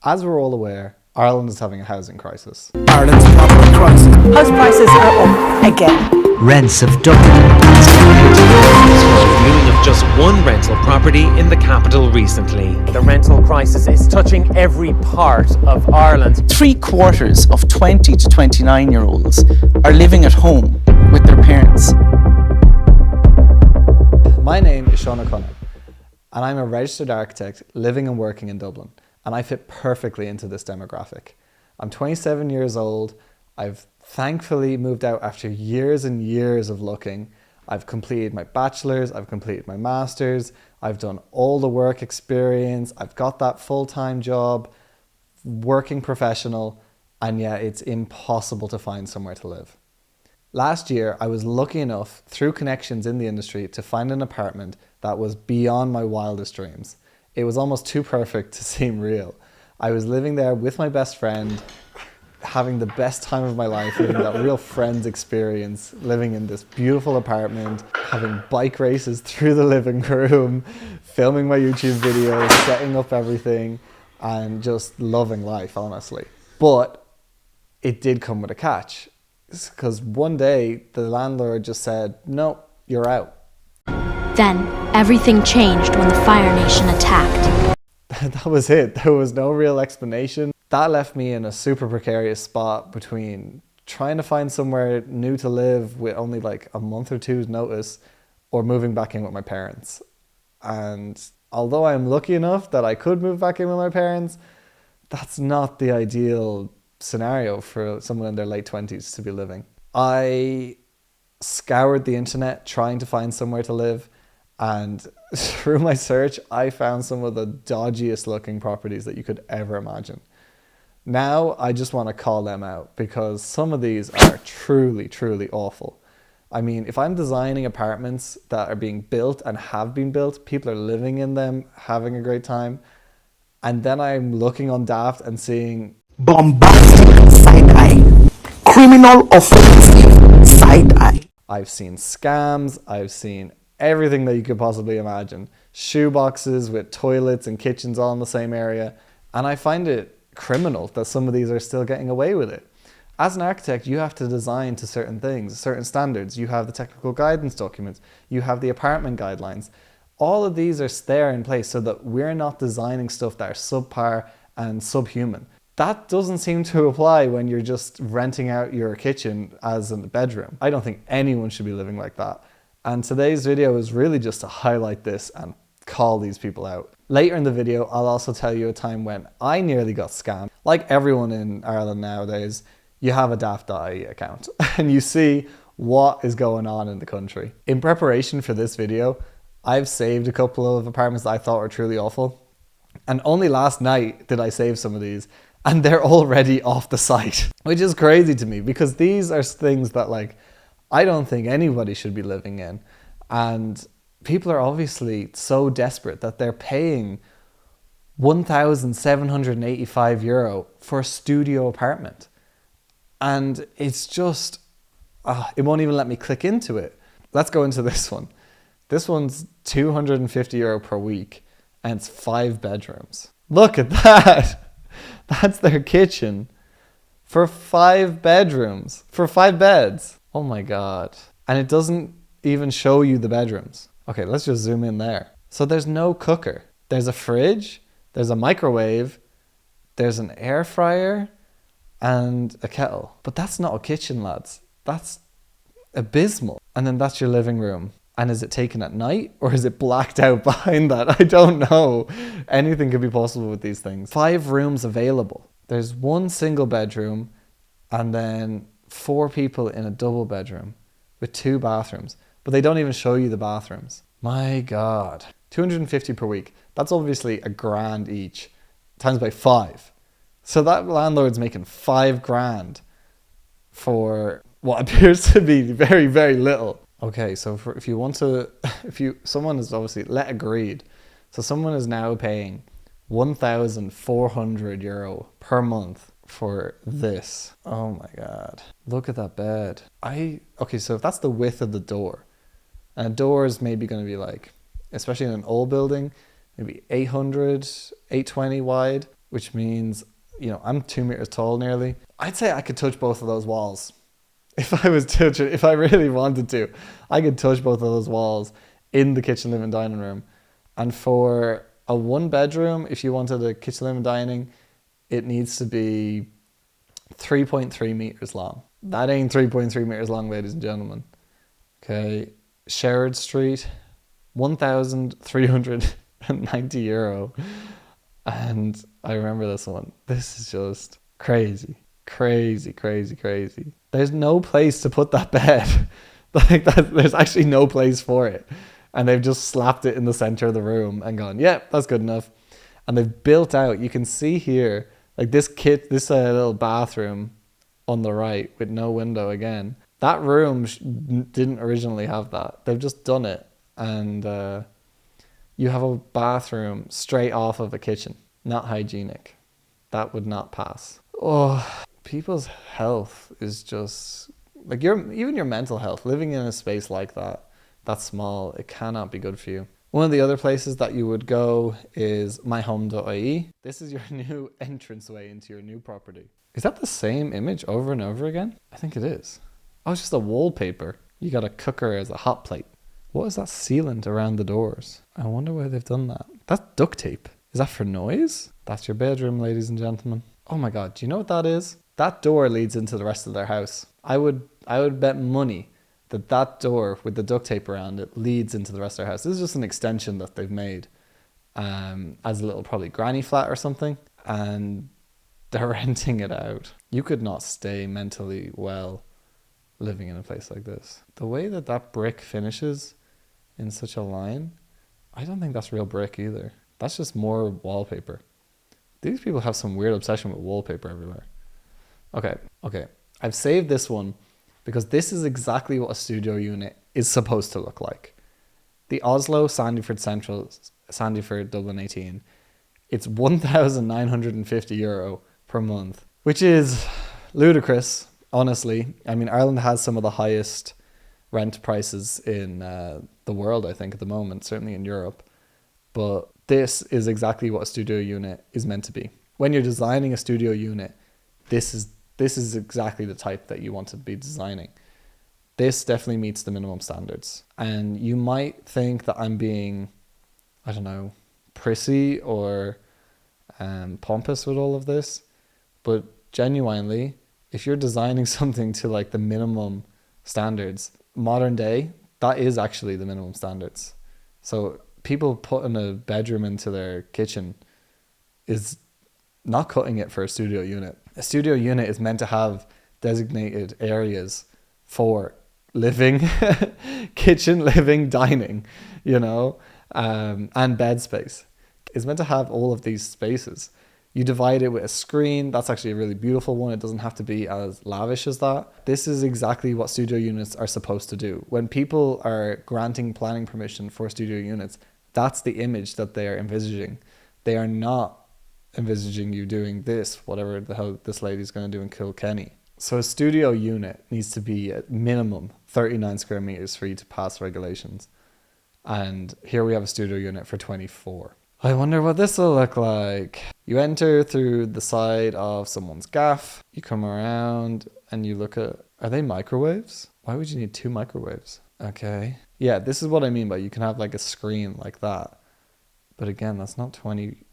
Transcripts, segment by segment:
As we're all aware, Ireland is having a housing crisis. Ireland's property crisis. House prices are up again. Rents have doubled. Viewing of just one rental property in the capital recently. The rental crisis is touching every part of Ireland. 3/4 of 20 to 29-year-olds are living at home with their parents. My name is Seán O'Connor, and I'm a registered architect living and working in Dublin, and I fit perfectly into this demographic. I'm 27 years old. I've thankfully moved out after years and years of looking. I've completed my bachelor's, I've completed my master's, I've done all the work experience, I've got that full-time job, working professional, and yet it's impossible to find somewhere to live. Last year, I was lucky enough, through connections in the industry, to find an apartment that was beyond my wildest dreams. It was almost too perfect to seem real. I was living there with my best friend, having the best time of my life, living that real friends experience, living in this beautiful apartment, having bike races through the living room, filming my YouTube videos, setting up everything, and just loving life, honestly. But it did come with a catch, because one day the landlord just said, "No, you're out." Then everything changed when the Fire Nation attacked. That was it. There was no real explanation. That left me in a super precarious spot between trying to find somewhere new to live with only like a month or two's notice, or moving back in with my parents. And although I'm lucky enough that I could move back in with my parents, that's not the ideal scenario for someone in their late 20s to be living. I scoured the internet trying to find somewhere to live, and through my search, I found some of the dodgiest looking properties that you could ever imagine. Now, I just want to call them out because some of these are truly, truly awful. I mean, if I'm designing apartments that are being built and have been built, people are living in them, having a great time, and then I'm looking on Daft and seeing Bombastic side-eye. Criminal offensive side-eye. I've seen scams, I've seen everything that you could possibly imagine. Shoeboxes with toilets and kitchens all in the same area. And I find it criminal that some of these are still getting away with it. As an architect, you have to design to certain things, certain standards. You have the technical guidance documents. You have the apartment guidelines. All of these are there in place so that we're not designing stuff that are subpar and subhuman. That doesn't seem to apply when you're just renting out your kitchen as a bedroom. I don't think anyone should be living like that. And today's video is really just to highlight this and call these people out. Later in the video, I'll also tell you a time when I nearly got scammed. Like everyone in Ireland nowadays, you have a daft.ie account and you see what is going on in the country. In preparation for this video, I've saved a couple of apartments that I thought were truly awful. And only last night did I save some of these, and they're already off the site, which is crazy to me because these are things that like I don't think anybody should be living in. And people are obviously so desperate that they're paying €1,785 for a studio apartment. And it's just, it won't even let me click into it. Let's go into this one. This one's €250 per week, and it's 5 bedrooms. Look at that. That's their kitchen for 5 bedrooms, for 5 beds. Oh my God. And it doesn't even show you the bedrooms. Okay, let's just zoom in there. So there's no cooker. There's a fridge, there's a microwave, there's an air fryer, and a kettle. But that's not a kitchen, lads. That's abysmal. And then that's your living room. And is it taken at night or is it blacked out behind that? I don't know. Anything could be possible with these things. 5 rooms available. There's 1 single bedroom and then 4 people in a double bedroom with 2 bathrooms. But they don't even show you the bathrooms. My God. 250 per week. That's obviously $1,000 each times by 5. So that landlord's making $5,000 for what appears to be very, very little. Okay, so if you want to, someone is obviously let agreed. So someone is now paying €1,400 per month for this. Oh my God. Look at that bed. Okay, so if that's the width of the door, and a door is maybe going to be like, especially in an old building, maybe 800, 820 wide. which means, I'm 2 meters tall nearly. I'd say I could touch both of those walls. If I really wanted to, I could touch both of those walls in the kitchen, living, dining room. And for a 1-bedroom, if you wanted a kitchen, living, dining, it needs to be 3.3 meters long. That ain't 3.3 meters long, ladies and gentlemen. Okay, Sherrod Street, €1,390. And I remember this one. This is just crazy. There's no place to put that bed. Like that, there's actually no place for it. And they've just slapped it in the center of the room and gone, yeah, that's good enough. And they've built out, you can see here, like this little bathroom on the right with no window again. That room didn't originally have that. They've just done it. And you have a bathroom straight off of a kitchen. Not hygienic. That would not pass. Oh, people's health is just like even your mental health. Living in a space like that, that's small, it cannot be good for you. One of the other places that you would go is myhome.ie. This is your new entranceway into your new property. Is that the same image over and over again? I think it is. Oh, it's just a wallpaper. You got a cooker as a hot plate. What is that sealant around the doors? I wonder why they've done that. That's duct tape. Is that for noise? That's your bedroom, ladies and gentlemen. Oh my God, do you know what that is? That door leads into the rest of their house. I would bet money that door with the duct tape around it leads into the rest of their house. This is just an extension that they've made as a little probably granny flat or something. And they're renting it out. You could not stay mentally well living in a place like this. The way that brick finishes in such a line, I don't think that's real brick either. That's just more wallpaper. These people have some weird obsession with wallpaper everywhere. Okay. I've saved this one because this is exactly what a studio unit is supposed to look like. The Oslo Sandefjord Central, Sandefjord Dublin 18. It's €1,950 per month, which is ludicrous, honestly. I mean, Ireland has some of the highest rent prices in the world, I think, at the moment, certainly in Europe. But this is exactly what a studio unit is meant to be. When you're designing a studio unit, this is exactly the type that you want to be designing. This definitely meets the minimum standards. And you might think that I'm being, I don't know, prissy or pompous with all of this, but genuinely, if you're designing something to like the minimum standards, modern day, that is actually the minimum standards. So people putting a bedroom into their kitchen is not cutting it for a studio unit. A studio unit is meant to have designated areas for living, kitchen, living, dining, and bed space. It's meant to have all of these spaces. You divide it with a screen. That's actually a really beautiful one. It doesn't have to be as lavish as that. This is exactly what studio units are supposed to do. When people are granting planning permission for studio units, that's the image that they are envisaging. They are not envisaging you doing this, whatever the hell this lady's going to do in Kilkenny. So a studio unit needs to be at minimum 39 square meters for you to pass regulations. And here we have a studio unit for 24. I wonder what this will look like. You enter through the side of someone's gaff. You come around and you look at, are they microwaves? Why would you need 2 microwaves? Okay. Yeah, this is what I mean by you can have like a screen like that. But again, that's not 20.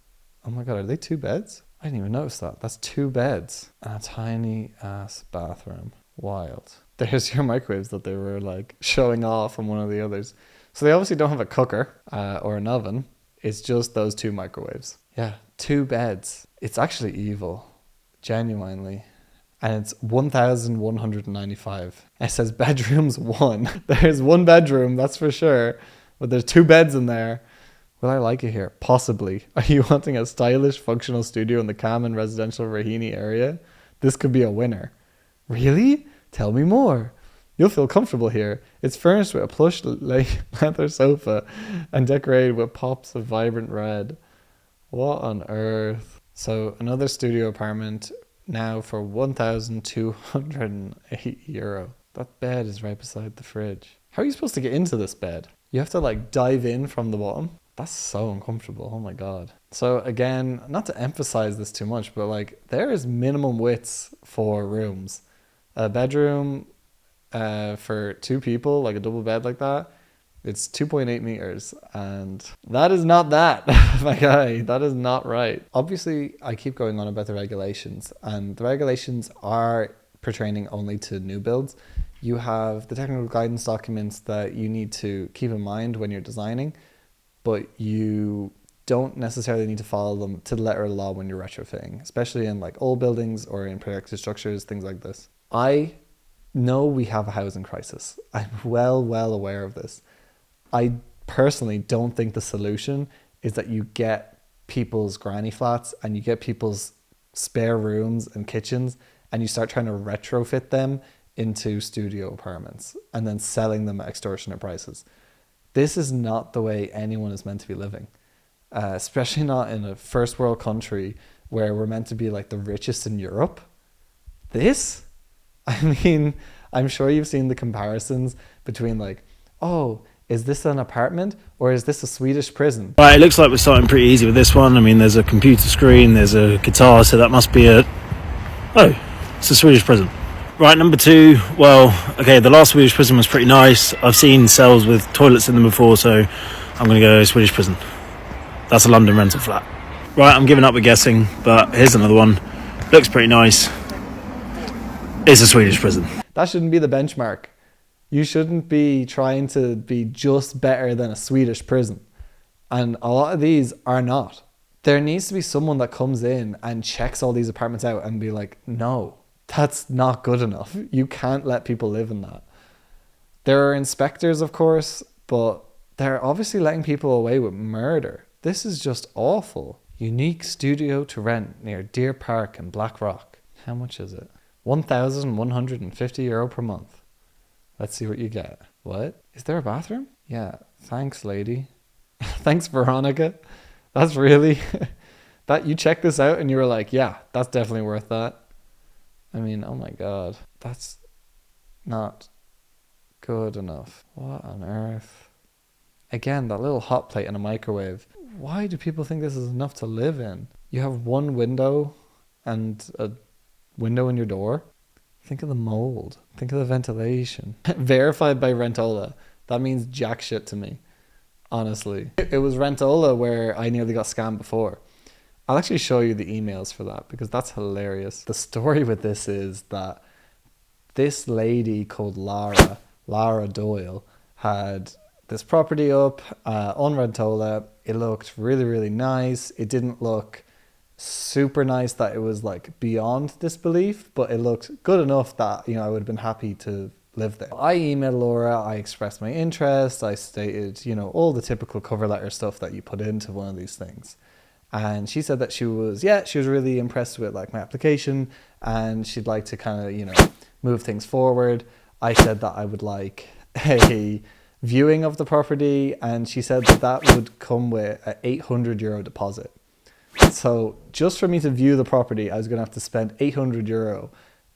Oh my God, are they 2 beds? I didn't even notice that. That's 2 beds and a tiny ass bathroom. Wild. There's your microwaves that they were like showing off from one of the others. So they obviously don't have a cooker or an oven. It's just those 2 microwaves. Yeah, 2 beds. It's actually evil. Genuinely. And it's 1,195. It says bedrooms 1. There's 1 bedroom, that's for sure. But there's 2 beds in there. Will I like it here? Possibly. Are you wanting a stylish, functional studio in the calm and residential Raheny area? This could be a winner. Really? Tell me more. You'll feel comfortable here. It's furnished with a plush leather sofa and decorated with pops of vibrant red. What on earth? So another studio apartment now for €1,208. That bed is right beside the fridge. How are you supposed to get into this bed? You have to like dive in from the bottom. That's so uncomfortable. Oh my God. So again, not to emphasize this too much, but like there is minimum widths for rooms. A bedroom for 2 people, like a double bed like that, it's 2.8 meters. And that is not that, my guy. That is not right. Obviously, I keep going on about the regulations, and the regulations are pertaining only to new builds. You have the technical guidance documents that you need to keep in mind when you're designing, but you don't necessarily need to follow them to the letter of the law when you're retrofitting, especially in like old buildings or in protected structures, things like this. I know we have a housing crisis. I'm well aware of this. I personally don't think the solution is that you get people's granny flats and you get people's spare rooms and kitchens and you start trying to retrofit them into studio apartments and then selling them at extortionate prices. This is not the way anyone is meant to be living, especially not in a first world country where we're meant to be like the richest in Europe. This, I mean, I'm sure you've seen the comparisons between like, oh, is this an apartment or is this a Swedish prison? Right, it looks like we're starting pretty easy with this one. I mean, there's a computer screen, there's a guitar, so that must be oh, it's a Swedish prison. Right, number 2, well, okay, the last Swedish prison was pretty nice. I've seen cells with toilets in them before, so I'm going to go Swedish prison. That's a London rental flat. Right, I'm giving up with guessing, but here's another one. Looks pretty nice. It's a Swedish prison. That shouldn't be the benchmark. You shouldn't be trying to be just better than a Swedish prison. And a lot of these are not. There needs to be someone that comes in and checks all these apartments out and be like, no, that's not good enough. You can't let people live in that. There are inspectors, of course, but they're obviously letting people away with murder. This is just awful. Unique studio to rent near Deer Park in Blackrock. How much is it? €1,150 per month. Let's see what you get. What? Is there a bathroom? Yeah. Thanks, lady. Thanks, Veronica. That's really... that you checked this out and you were like, yeah, that's definitely worth that. I mean, oh my God. That's not good enough. What on earth? Again, that little hot plate and a microwave. Why do people think this is enough to live in? You have one window and a window in your door. Think of the mold. Think of the ventilation. Verified by Rentola. That means jack shit to me. Honestly. It was Rentola where I nearly got scammed before. I'll actually show you the emails for that because that's hilarious. The story with this is that this lady called Lara Doyle, had this property up on Rentola. It looked really nice. It didn't look super nice that it was like beyond disbelief, but it looked good enough that, you know, I would have been happy to live there. I emailed Laura, I expressed my interest, I stated, you know, all the typical cover letter stuff that you put into one of these things. And she said that she was really impressed with like my application and she'd like to kind of, you know, move things forward. I said that I would like a viewing of the property and she said that that would come with an €800 deposit. So just for me to view the property, I was going to have to spend €800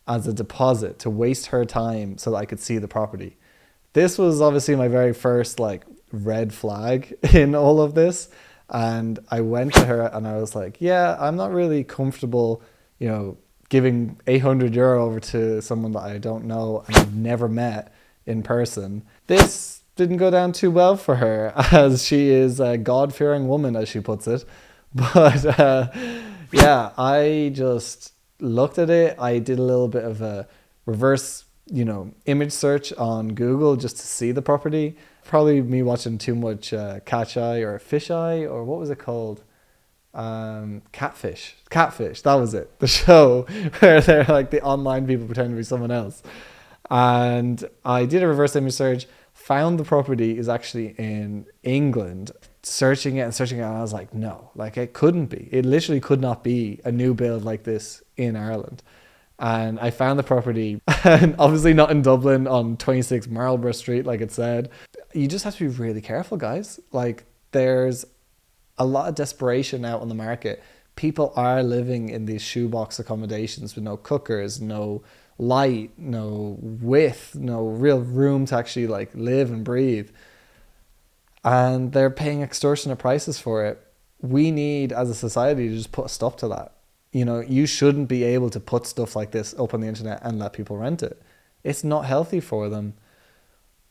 as a deposit to waste her time so that I could see the property. This was obviously my very first like red flag in all of this. And I went to her and I was like, yeah, I'm not really comfortable, you know, giving €800 over to someone that I don't know and I've never met in person. This didn't go down too well for her as she is a God-fearing woman, as she puts it. But yeah, I just looked at it. I did a little bit of a reverse, you know, image search on Google just to see the property. Probably me watching too much Catch Eye or Fish Eye, or what was it called? Catfish, that was it. The show where they're like the online people pretending to be someone else. And I did a reverse image search, found the property is actually in England. Searching it, and I was like, no, like it couldn't be. It literally could not be a new build like this in Ireland. And I found the property, and obviously not in Dublin on 26 Marlborough Street, like it said. You just have to be really careful, guys. Like there's a lot of desperation out on the market. People are living in these shoebox accommodations with no cookers, no light, no width, no real room to actually like live and breathe. and they're paying extortionate prices for it. We need, as a society, to just put a stop to that. You know, you shouldn't be able to put stuff like this up on the internet and let people rent it. It's not healthy for them.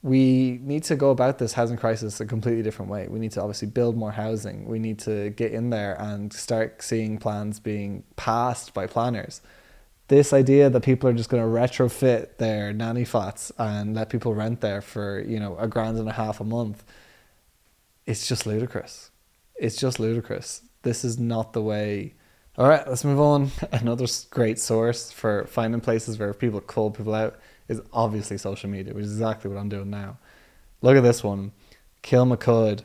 We need to go about this housing crisis a completely different way. We need to obviously build more housing. We need to get in there and start seeing plans being passed by planners. This idea that people are just going to retrofit their nanny flats and let people rent there for, you know, $1,500 a month, it's just ludicrous. It's just ludicrous. This is not the way. All right, let's move on. Another great source for finding places where people call people out is obviously social media, which is exactly what I'm doing now. Look at this one. Kilmacud.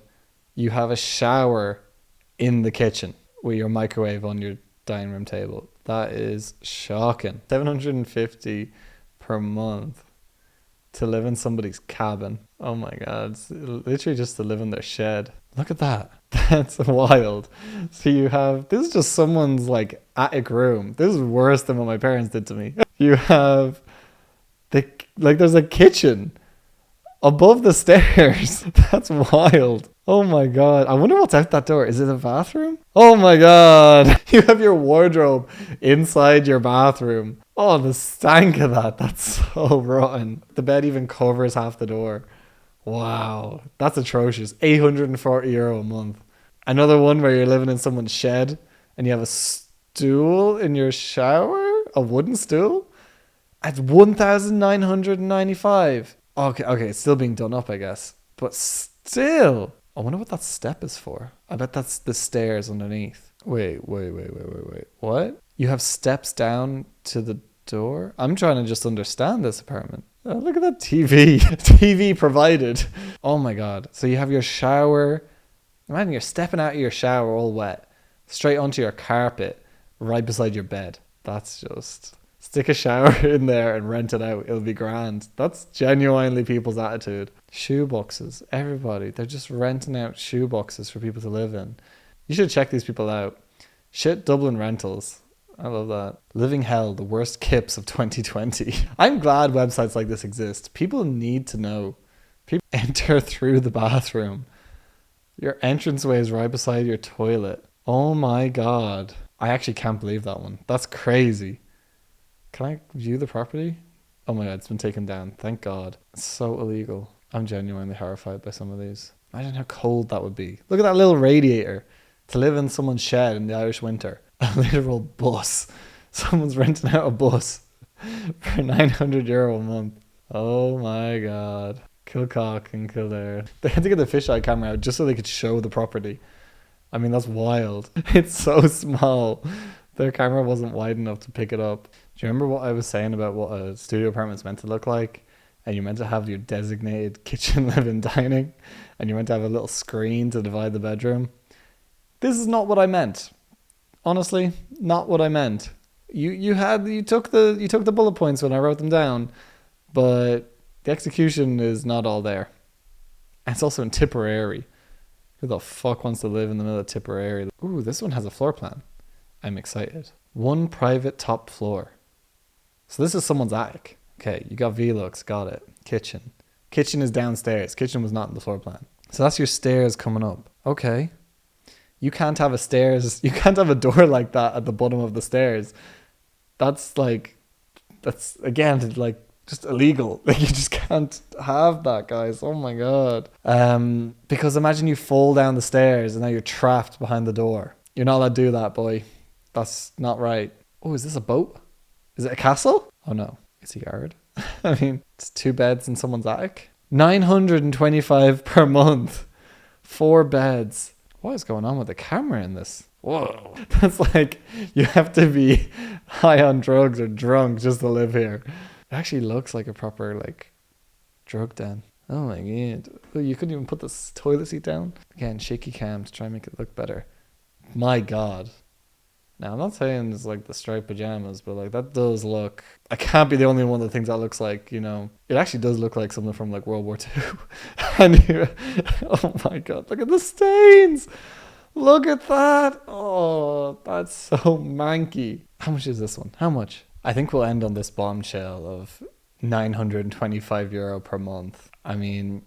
You have a shower in the kitchen with your microwave on your dining room table. That is shocking. $750 per month to live in somebody's cabin. Oh my God. It's literally just to live in their shed. Look at that. That's wild. So you have, this is just someone's like attic room. This is worse than what my parents did to me. You have there's a kitchen above the stairs. That's wild. Oh my God. I wonder what's out that door. Is it a bathroom? Oh my God. You have your wardrobe inside your bathroom. Oh, the stank of that. That's so rotten. The bed even covers half the door. Wow. That's atrocious. €840 a month. Another one where you're living in someone's shed and you have a stool in your shower? A wooden stool? At $1,995. Okay, it's still being done up, I guess. But still, I wonder what that step is for. I bet that's the stairs underneath. Wait. What? You have steps down to the door? I'm trying to just understand this apartment. Oh, look at that TV. TV provided. Oh my God. So you have your shower. Imagine you're stepping out of your shower all wet, straight onto your carpet, right beside your bed. That's just... Stick a shower in there and rent it out. It'll be grand. That's genuinely people's attitude. Shoe boxes. Everybody. They're just renting out shoe boxes for people to live in. You should check these people out. Shit Dublin rentals. I love that. Living hell, the worst kips of 2020. I'm glad websites like this exist. People need to know. People enter through the bathroom. Your entranceway is right beside your toilet. Oh my God. I actually can't believe that one. That's crazy. Can I view the property? Oh my God, it's been taken down. Thank God. It's so illegal. I'm genuinely horrified by some of these. Imagine how cold that would be. Look at that little radiator to live in someone's shed in the Irish winter. A literal bus. Someone's renting out a bus for €900 a month. Oh my God. Kilcock and Kildare. They had to get the fisheye camera out just so they could show the property. I mean, that's wild. It's so small. Their camera wasn't wide enough to pick it up. Do you remember what I was saying about what a studio apartment's meant to look like? And you're meant to have your designated kitchen, living, dining, and you're meant to have a little screen to divide the bedroom. This is not what I meant. Honestly, not what I meant. You took the bullet points when I wrote them down, but the execution is not all there. And it's also in Tipperary. Who the fuck wants to live in the middle of Tipperary? Ooh, this one has a floor plan. I'm excited. One private top floor. So this is someone's attic. Okay, you got V-Lux, got it. Kitchen. Kitchen is downstairs. Kitchen was not in the floor plan. So that's your stairs coming up. Okay. You can't have you can't have a door like that at the bottom of the stairs. That's again, like, just illegal. Like, you just can't have that, guys. Oh my God. Because imagine you fall down the stairs and now you're trapped behind the door. You're not allowed to do that, boy. That's not right. Oh, is this a boat? Is it a castle? Oh no, it's a yard. I mean, it's 2 beds in someone's attic. $925 per month. 4 beds. What is going on with the camera in this? Whoa. That's like, you have to be high on drugs or drunk just to live here. It actually looks like a proper, like, drug den. Oh my God. Oh, you couldn't even put this toilet seat down? Again, shaky cam to try and make it look better. My God. Now, I'm not saying it's like the striped pajamas, but like, that does look... I can't be the only one that thinks that looks like, you know... It actually does look like something from like World War II. Oh my God, look at the stains! Look at that! Oh, that's so manky. How much is this one? How much? I think we'll end on this bombshell of €925 per month. I mean,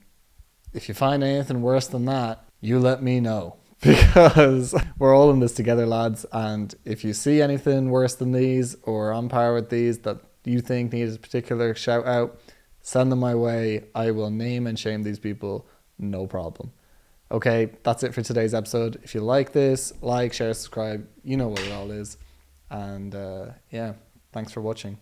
if you find anything worse than that, you let me know, because we're all in this together, lads. And if you see anything worse than these or on par with these that you think needs a particular shout out, send them my way. I will name and shame these people, no problem. Okay, that's it for today's episode. If you like this, like, share, subscribe, you know what it all is. And yeah, thanks for watching.